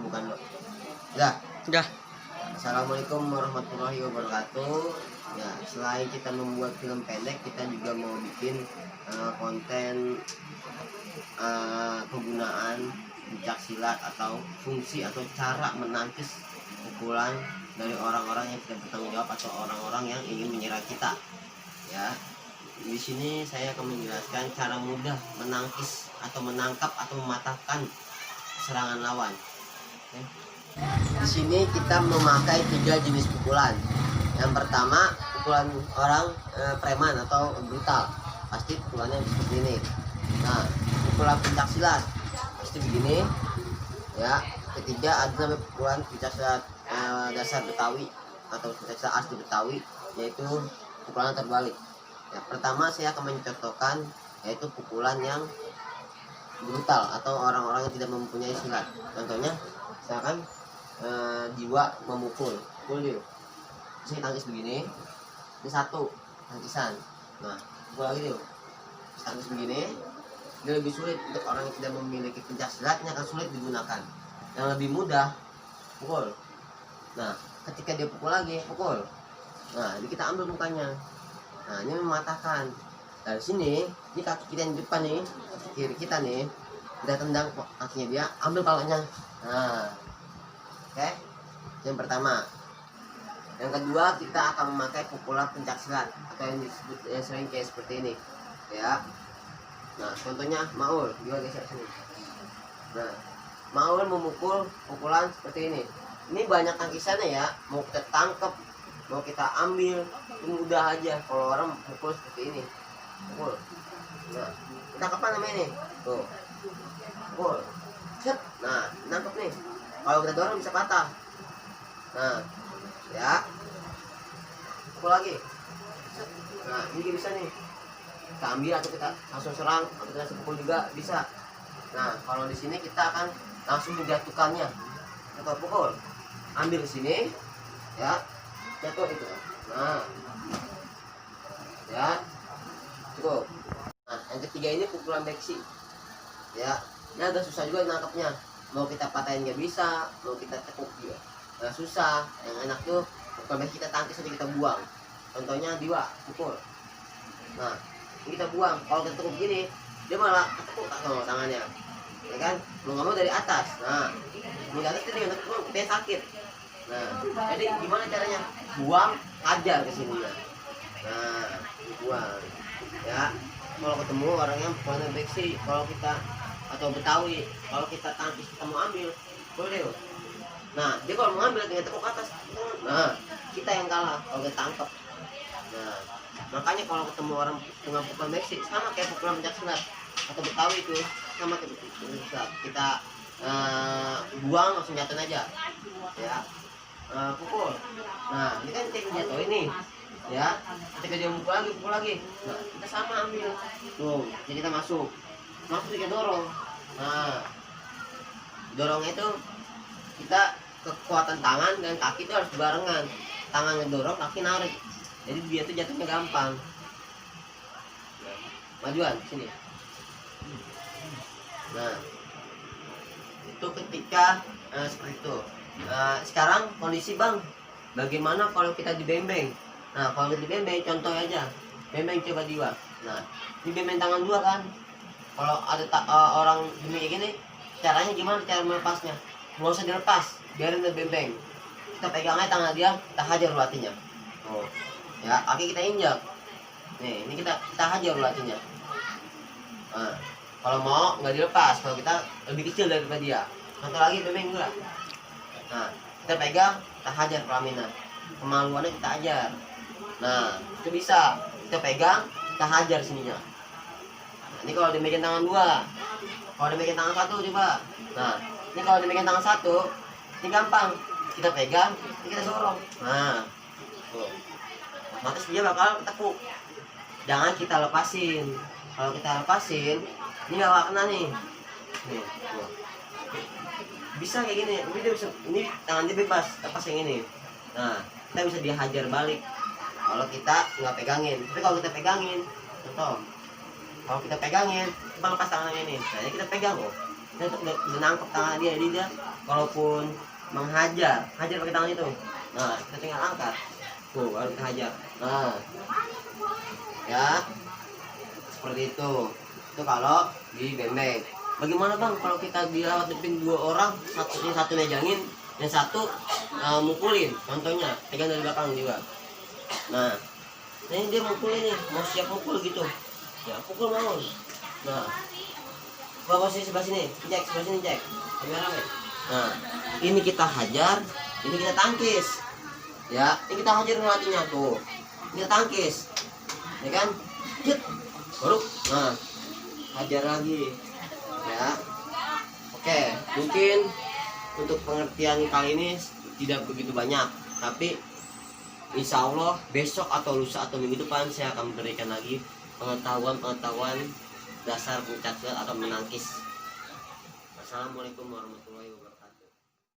Bukan dok. Udah. Udah. Assalamualaikum warahmatullahi wabarakatuh. Ya, selain kita membuat film pendek, kita juga mau bikin konten penggunaan pencak silat atau fungsi atau cara menangkis pukulan dari orang-orang yang tidak bertanggung jawab atau orang-orang yang ingin menyerang kita. Ya, di sini saya akan menjelaskan cara mudah menangkis atau menangkap atau mematahkan serangan lawan. Oke. Di sini kita memakai 3 jenis pukulan. Yang pertama, pukulan orang preman atau brutal. Pasti pukulannya seperti ini. Nah, pukulan pencak silat pasti begini. Ya, ketiga ada namanya pukulan pencak silat dasar Betawi atau pencak silat asli Betawi, yaitu pukulan terbalik. Ya, pertama saya akan mencontohkan yaitu pukulan yang brutal atau orang-orang yang tidak mempunyai silat. Contohnya, misalkan jiwa memukul, pukul dia. Saya tangkis begini, ini satu tangkisan. Nah, pukul lagi dia. Tangkis begini, dia lebih sulit untuk orang yang tidak memiliki pencak silatnya, akan sulit digunakan. Yang lebih mudah, pukul. Nah, ketika dia pukul lagi, pukul. Nah, ini kita ambil mukanya. Nah, ini mematahkan. Dari sini, ini kaki kita yang di depan nih, kaki kiri kita nih, kita tendang kakinya dia, ambil palanya. Nah, oke, yang pertama. Yang kedua, kita akan memakai pukulan pencak silat atau yang disebut sering kayak seperti ini, ya. Nah, contohnya Maul, juga geser sini. Nah, Maul memukul pukulan seperti ini. Ini banyak tangkisannya ya, mau kita tangkap, mau kita ambil, itu mudah aja kalau orang pukul seperti ini. Pukul. Nah, kita kapan namanya nih? Tuh, pukul. Set. Nah, nangkep nih. Kalau kita dorong bisa patah. Nah, ya, pukul lagi. Set. Nah, ini bisa nih. Kita ambil atau kita langsung serang atau kita langsung pukul juga bisa. Nah, kalau di sini kita akan langsung menjatuhkannya. Kita pukul, ambil ke sini, ya, jatuh itu. Nah, ya, cukup. Nah, yang ketiga ini pukulan beksi. Ya, ini agak susah juga nangkapnya. Mau kita patahin nggak bisa, mau kita tekuk juga nggak susah. Yang enak tuh pukulan beksi kita tangkis aja, kita buang. Contohnya Diwa pukul. Nah, ini kita buang. Kalau kita tekuk gini, dia malah ketekuk tangannya, ya kan? Mau nggak mau dari atas. Nah, ini dari atas dia tekuk, dia sakit. Nah, jadi gimana caranya? Buang, hajar ke sini. Nah, buang. Ya, kalau ketemu orang yang pukulannya beksi, kalau kita atau Betawi, kalau kita tangkis kita mau ambil, boleh. Nah, dia kalau mau ambil tinggal tekuk ke atas. Nah, kita yang kalah kalau kita tangkap. Nah, makanya kalau ketemu orang dengan pukulan beksi sama kayak pukulan pencak silat atau Betawi itu sama kayak pukulan silat. Kita buang langsung jatuh aja. Ya. Pukul. Nah, ini kan kita jatuh ini. Ya, ketika dia pukul lagi. Nah, kita sama ambil. Tuh, jadi kita masuk kita dorong. Nah, dorongnya itu kita kekuatan tangan dan kaki itu harus barengan. Tangan ngedorong, kaki narik. Jadi dia tuh jatuhnya gampang. Nah, majuan sini. Nah, itu ketika seperti itu. Sekarang kondisi bang, bagaimana kalau kita dibembeng? Nah, kalau kita dibembeng, contoh aja, bembeng coba Diwa. Nah, ini bembeng tangan dua kan. Kalau ada orang demi kayak gini, caranya gimana cara melepasnya? Nggak usah dilepas, biarin dia bembeng. Kita pegang aja tangan dia, kita hajar latinya. Oh, ya, kaki kita injak. Nih, ini kita hajar latinya. Nah, kalau mau nggak dilepas, kalau kita lebih kecil daripada dia. Contoh lagi bembeng juga. Nah, kita pegang, kita hajar pelaminan. Kemaluannya kita ajar. Nah, itu bisa. Kita pegang, kita hajar sininya. Nah, ini kalau dimegang tangan dua. Kalau dimegang tangan satu coba. Nah, ini kalau dimegang tangan satu, ini gampang. Kita pegang, ini kita dorong. Nah, tuh. Otomatis dia bakal tekuk. Jangan kita lepasin. Kalau kita lepasin, ini nggak bakal kena nih. Nih, tuh. Bisa kayak gini, ini dia bisa, ini tangan dia bebas, lepas yang ini. Nah, kita bisa dihajar balik kalau kita nggak pegangin. Tapi kalau kita pegangin, contoh, kalau kita pegangin, kita lepas tangannya ini. Nah, ini kita pegang, oh, kita udah nangkep tangan dia, jadi dia walaupun hajar pakai tangan itu, nah kita tinggal angkat tuh baru kita hajar. Nah ya seperti itu kalau di bembeng. Bagaimana bang kalau kita dilawatin 2 orang, satu megangin, yang satu mukulin, contohnya pegang dari belakang juga. Nah ini dia mukulin nih, mau siap mukul gitu ya, pukul mau. Nah bawa sini sebelah sini, cek sebelah sini, cek rame-rame. Nah ini kita hajar, ini kita tangkis ya, ini kita hajar ngelatinya tuh, ini kita tangkis ya kan, jet baru nah hajar lagi ya. Oke, mungkin untuk pengertian kali ini tidak begitu banyak, tapi insya Allah besok atau lusa atau minggu depan saya akan memberikan lagi pengetahuan dasar pencak silat atau menangkis. Assalamualaikum warahmatullahi wabarakatuh.